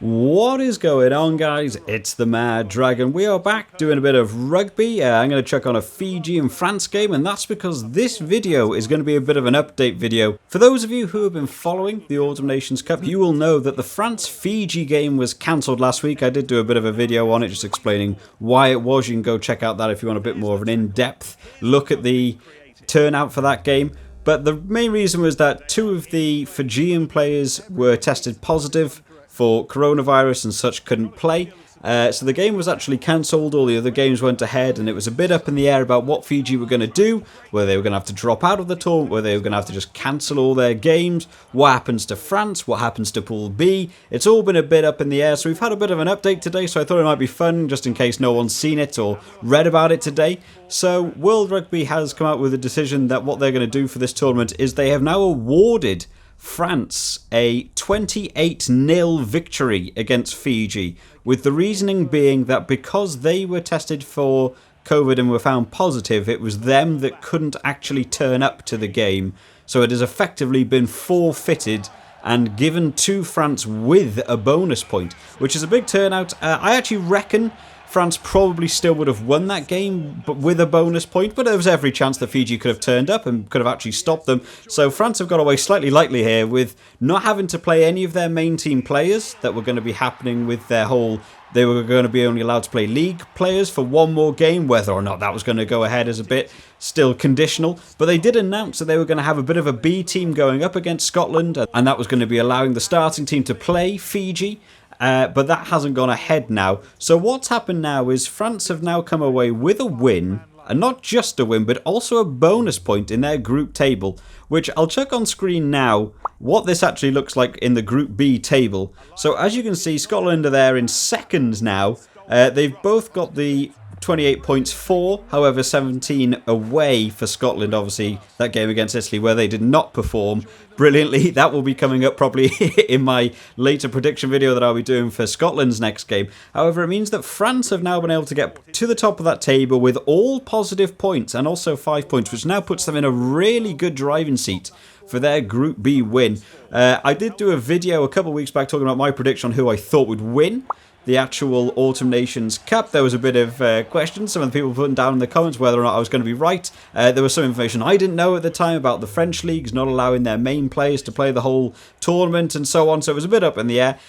What is going on, guys? It's the Mad Dragon. We are back doing a bit of rugby. I'm going to check on a Fiji and France game, and that's because this video is going to be a bit of an update video. For those of you who have been following the Autumn Nations Cup, you will know that the France Fiji game was cancelled last week. I did do a bit of a video on it, just explaining why it was. You can go check out that if you want a bit more of an in-depth look at the turnout for that game. But the main reason was that two of the Fijian players were tested positive for coronavirus and such, couldn't play. So the game was actually cancelled. All the other games went ahead, and it was a bit up in the air about what Fiji were going to do, whether they were going to have to drop out of the tournament, whether they were going to have to just cancel all their games, what happens to France, what happens to Pool B. It's all been a bit up in the air, so we've had a bit of an update today, so I thought it might be fun, just in case no one's seen it or read about it today. So World Rugby has come out with a decision that what they're going to do for this tournament is they have now awarded France a 28-0 victory against Fiji, with the reasoning being that because they were tested for COVID and were found positive, it was them that couldn't actually turn up to the game. So it has effectively been forfeited and given to France with a bonus point, which is a big turnout. I actually reckon France probably still would have won that game, but with a bonus point. But there was every chance that Fiji could have turned up and could have actually stopped them. So France have got away slightly lightly here with not having to play any of their main team players that were going to be happening with their whole... They were going to be only allowed to play league players for one more game. Whether or not that was going to go ahead is a bit still conditional. But they did announce that they were going to have a bit of a B team going up against Scotland, and that was going to be allowing the starting team to play Fiji. But that hasn't gone ahead now. So what's happened now is France have now come away with a win, and not just a win, but also a bonus point in their group table, which I'll check on screen now what this actually looks like in the Group B table. So as you can see, Scotland are there in second now. They've both got the 28 points for, however 17 away for Scotland, obviously that game against Italy where they did not perform brilliantly. That will be coming up probably in my later prediction video that I'll be doing for Scotland's next game. However, it means that France have now been able to get to the top of that table with all positive points and also 5 points, which now puts them in a really good driving seat for their Group B win. I did do a video a couple of weeks back talking about my prediction on who I thought would win the actual Autumn Nations Cup. There was a bit of questions, some of the people putting down in the comments whether or not I was going to be right. There was some information I didn't know at the time about the French leagues not allowing their main players to play the whole tournament and so on, so it was a bit up in the air.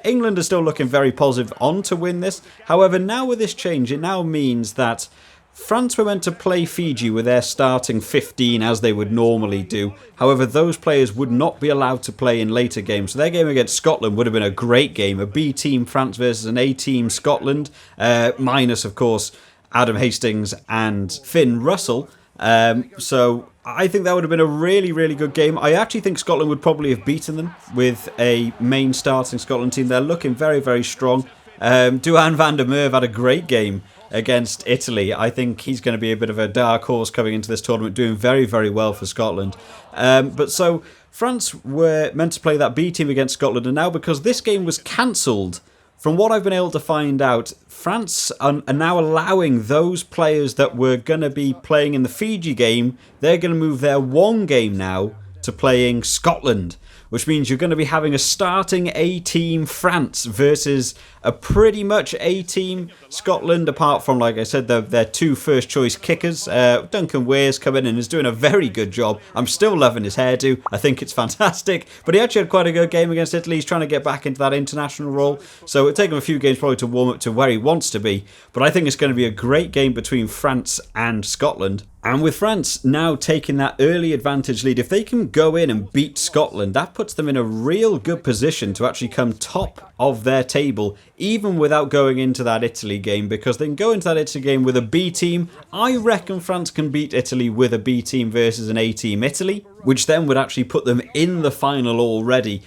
England are still looking very positive on to win this. However, now with this change, it now means that France were meant to play Fiji with their starting 15 as they would normally do. However, those players would not be allowed to play in later games. So their game against Scotland would have been a great game. A B team France versus an A team Scotland. Minus, of course, Adam Hastings and Finn Russell. So I think that would have been a really, really good game. I actually think Scotland would probably have beaten them with a main starting Scotland team. They're looking very, very strong. Duhan van der Merwe had a great game against Italy. I think he's going to be a bit of a dark horse coming into this tournament, doing very, very well for Scotland. But so France were meant to play that B team against Scotland, and now because this game was cancelled, from what I've been able to find out, France are now allowing those players that were going to be playing in the Fiji game, they're going to move their one game now to playing Scotland, which means you're going to be having a starting A-team France versus a pretty much A-team Scotland, apart from, like I said, their two first-choice kickers. Duncan Weir's come in and is doing a very good job. I'm still loving his hairdo. I think it's fantastic. But he actually had quite a good game against Italy. He's trying to get back into that international role. So it'll take him a few games probably to warm up to where he wants to be. But I think it's going to be a great game between France and Scotland. And with France now taking that early advantage lead, if they can go in and beat Scotland, that puts them in a real good position to actually come top of their table, even without going into that Italy game, because they can go into that Italy game with a B team. I reckon France can beat Italy with a B team versus an A team Italy, which then would actually put them in the final already.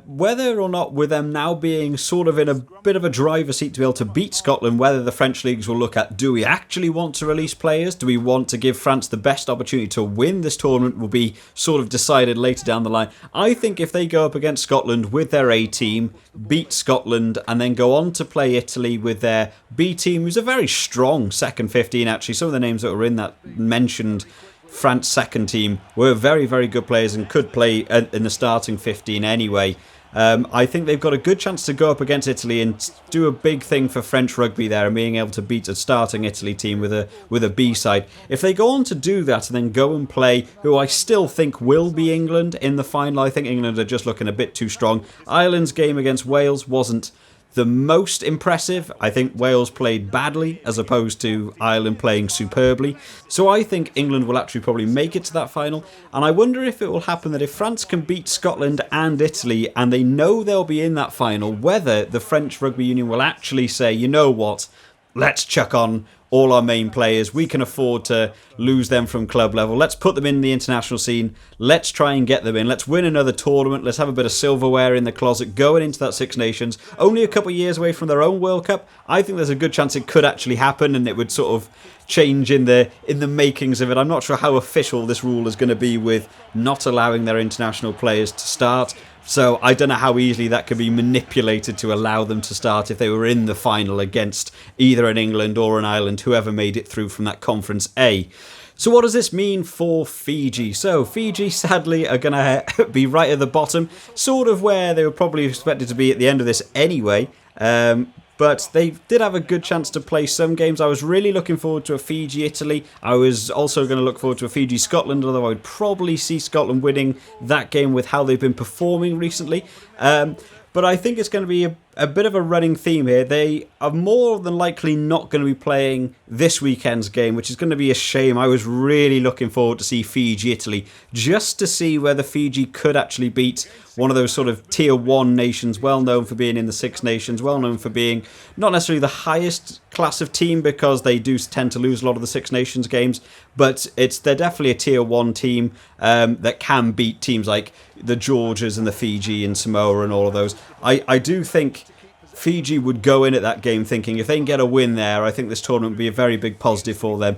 Whether or not with them now being sort of in a bit of a driver's seat to be able to beat Scotland, whether the French leagues will look at, do we actually want to release players? Do we want to give France the best opportunity to win this tournament will be sort of decided later down the line. I think if they go up against Scotland with their A team, beat Scotland, and then go on to play Italy with their B team, who's a very strong second 15 actually. Some of the names that were in that mentioned France second team were very, very good players and could play in the starting 15 anyway. I think they've got a good chance to go up against Italy and do a big thing for French rugby there and being able to beat a starting Italy team with a B side. If they go on to do that and then go and play who I still think will be England in the final, I think England are just looking a bit too strong. Ireland's game against Wales wasn't the most impressive. I think Wales played badly as opposed to Ireland playing superbly. So I think England will actually probably make it to that final. And I wonder if it will happen that if France can beat Scotland and Italy and they know they'll be in that final, whether the French Rugby Union will actually say, you know what, let's chuck on all our main players. We can afford to lose them from club level. Let's put them in the international scene. Let's try and get them in. Let's win another tournament. Let's have a bit of silverware in the closet going into that Six Nations. Only a couple of years away from their own World Cup. I think there's a good chance it could actually happen and it would sort of change in the makings of it. I'm not sure how official this rule is going to be with not allowing their international players to start. So I don't know how easily that could be manipulated to allow them to start if they were in the final against either an England or an Ireland, whoever made it through from that Conference A. So what does this mean for Fiji? So Fiji, sadly, are going to be right at the bottom, sort of where they were probably expected to be at the end of this anyway. But they did have a good chance to play some games. I was really looking forward to a Fiji-Italy. I was also going to look forward to a Fiji-Scotland, although I would probably see Scotland winning that game with how they've been performing recently. But I think it's going to be a bit of a running theme here. They are more than likely not going to be playing this weekend's game, which is going to be a shame. I was really looking forward to see Fiji-Italy, just to see whether Fiji could actually beat one of those sort of tier 1 nations, well known for being in the Six Nations, well known for being not necessarily the highest class of team because they do tend to lose a lot of the Six Nations games, but they're definitely a tier 1 team that can beat teams like the Georgias and the Fiji and Samoa and all of those. I do think Fiji would go in at that game thinking if they can get a win there, I think this tournament would be a very big positive for them.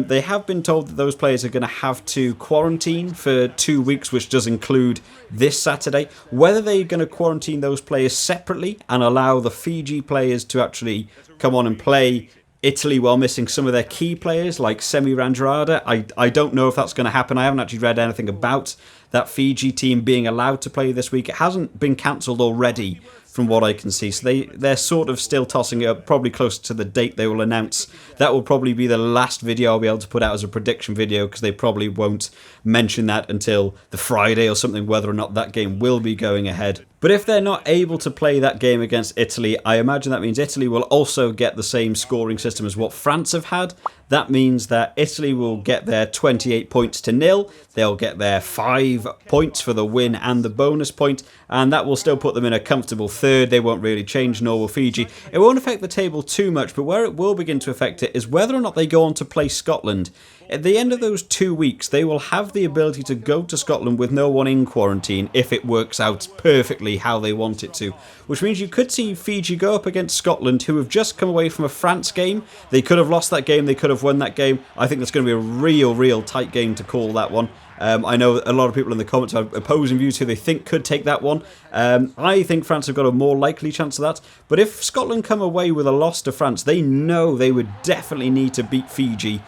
They have been told that those players are going to have to quarantine for 2 weeks, which does include this Saturday. Whether they're going to quarantine those players separately and allow the Fiji players to actually come on and play Italy while missing some of their key players like Semi Randrada, I don't know if that's going to happen. I haven't actually read anything about that Fiji team being allowed to play this week. It hasn't been cancelled already from what I can see. So they're sort of still tossing it up, probably close to the date they will announce. That will probably be the last video I'll be able to put out as a prediction video because they probably won't mention that until the Friday or something, whether or not that game will be going ahead. But if they're not able to play that game against Italy, I imagine that means Italy will also get the same scoring system as what France have had. That means that Italy will get their 28 points to 0. They'll get their 5 points for the win and the bonus point, and that will still put them in a comfortable third. They won't really change, nor will Fiji. It won't affect the table too much, but where it will begin to affect it is whether or not they go on to play Scotland. At the end of those 2 weeks, they will have the ability to go to Scotland with no one in quarantine if it works out perfectly how they want it to. Which means you could see Fiji go up against Scotland, who have just come away from a France game. They could have lost that game, they could have won that game. I think that's going to be a real tight game to call that one. I know a lot of people in the comments have opposing views who they think could take that one. I think France have got a more likely chance of that. But if Scotland come away with a loss to France, they know they would definitely need to beat Fiji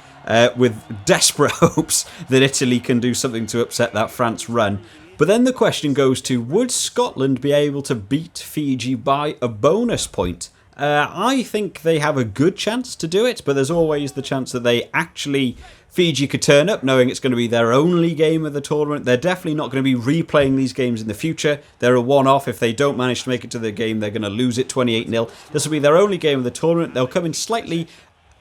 with desperate hopes that Italy can do something to upset that France run. But then the question goes to, would Scotland be able to beat Fiji by a bonus point? I think they have a good chance to do it, but there's always the chance that Fiji could turn up knowing it's going to be their only game of the tournament. They're definitely not going to be replaying these games in the future. They're a one-off. If they don't manage to make it to the game, they're going to lose it 28-0. This will be their only game of the tournament. They'll come in slightly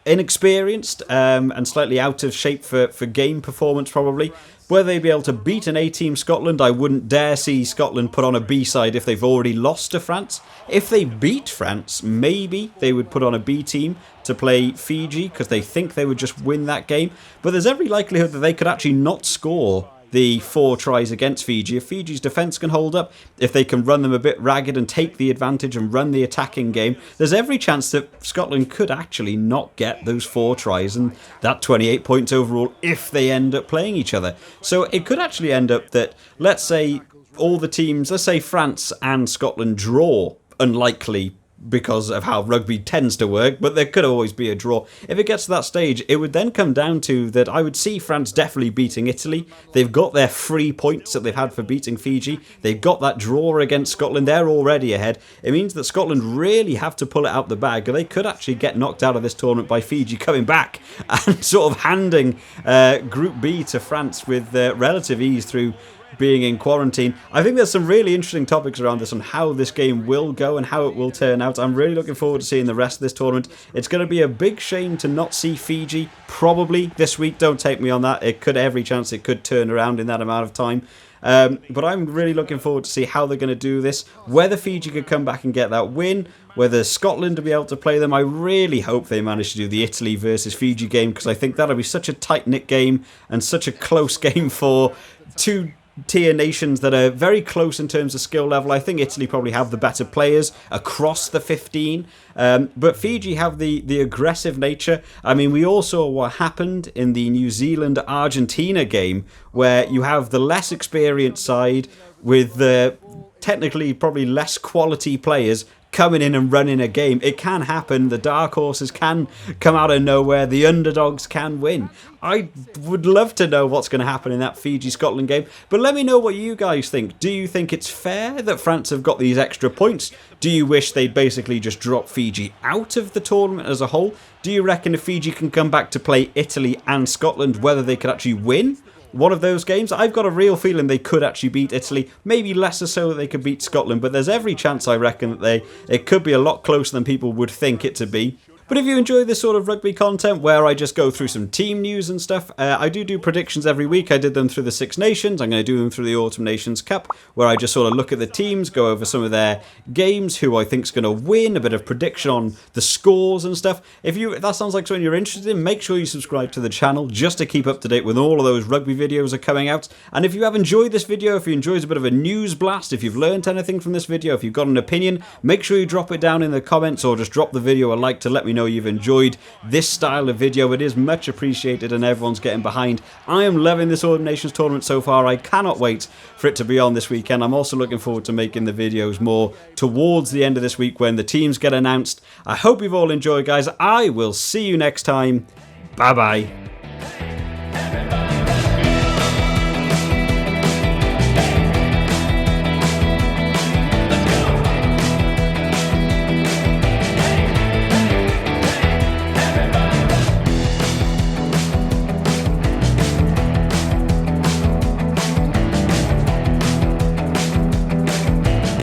inexperienced and slightly out of shape for game performance probably. Whether they'd be able to beat an A-team Scotland, I wouldn't dare see Scotland put on a B-side if they've already lost to France. If they beat France, maybe they would put on a B-team to play Fiji because they think they would just win that game. But there's every likelihood that they could actually not score the 4 tries against Fiji. If Fiji's defence can hold up, if they can run them a bit ragged and take the advantage and run the attacking game, there's every chance that Scotland could actually not get those 4 tries and that 28 points overall if they end up playing each other. So it could actually end up that, let's say all the teams, let's say France and Scotland draw, unlikely because of how rugby tends to work, but there could always be a draw. If it gets to that stage, it would then come down to that I would see France definitely beating Italy. They've got their 3 points that they've had for beating Fiji. They've got that draw against Scotland. They're already ahead. It means that Scotland really have to pull it out the bag, or they could actually get knocked out of this tournament by Fiji coming back and sort of handing Group B to France with relative ease through being in quarantine. I think there's some really interesting topics around this on how this game will go and how it will turn out. I'm really looking forward to seeing the rest of this tournament. It's going to be a big shame to not see Fiji probably this week. Don't take me on that. It could, every chance it could turn around in that amount of time. But I'm really looking forward to see how they're going to do this, whether Fiji could come back and get that win, whether Scotland will be able to play them. I really hope they manage to do the Italy versus Fiji game, because I think that'll be such a tight-knit game and such a close game for two tier nations that are very close in terms of skill level. I think Italy probably have the better players across the 15, but Fiji have the aggressive nature. I mean, we all saw what happened in the New Zealand-Argentina game, where you have the less experienced side with the technically probably less quality players coming in and running a game. It can happen. The dark horses can come out of nowhere. The underdogs can win. I would love to know what's going to happen in that Fiji-Scotland game. But let me know what you guys think. Do you think it's fair that France have got these extra points? Do you wish they'd basically just drop Fiji out of the tournament as a whole? Do you reckon if Fiji can come back to play Italy and Scotland, whether they could actually win one of those games? I've got a real feeling they could actually beat Italy, maybe lesser so that they could beat Scotland, but there's every chance, I reckon, that it could be a lot closer than people would think it to be. But if you enjoy this sort of rugby content where I just go through some team news and stuff, I do predictions every week. I did them through the Six Nations. I'm going to do them through the Autumn Nations Cup, where I just sort of look at the teams, go over some of their games, who I think's going to win, a bit of prediction on the scores and stuff. If that sounds like something you're interested in, make sure you subscribe to the channel just to keep up to date when all of those rugby videos are coming out. And if you have enjoyed this video, if you enjoyed a bit of a news blast, if you've learned anything from this video, if you've got an opinion, make sure you drop it down in the comments or just drop the video a like to let me know you've enjoyed this style of video. It is much appreciated and everyone's getting behind. I am loving this Autumn Nations tournament so far. I cannot wait for it to be on this weekend. I'm also looking forward to making the videos more towards the end of this week when the teams get announced. I hope you've all enjoyed, guys. I will see you next time. Bye bye.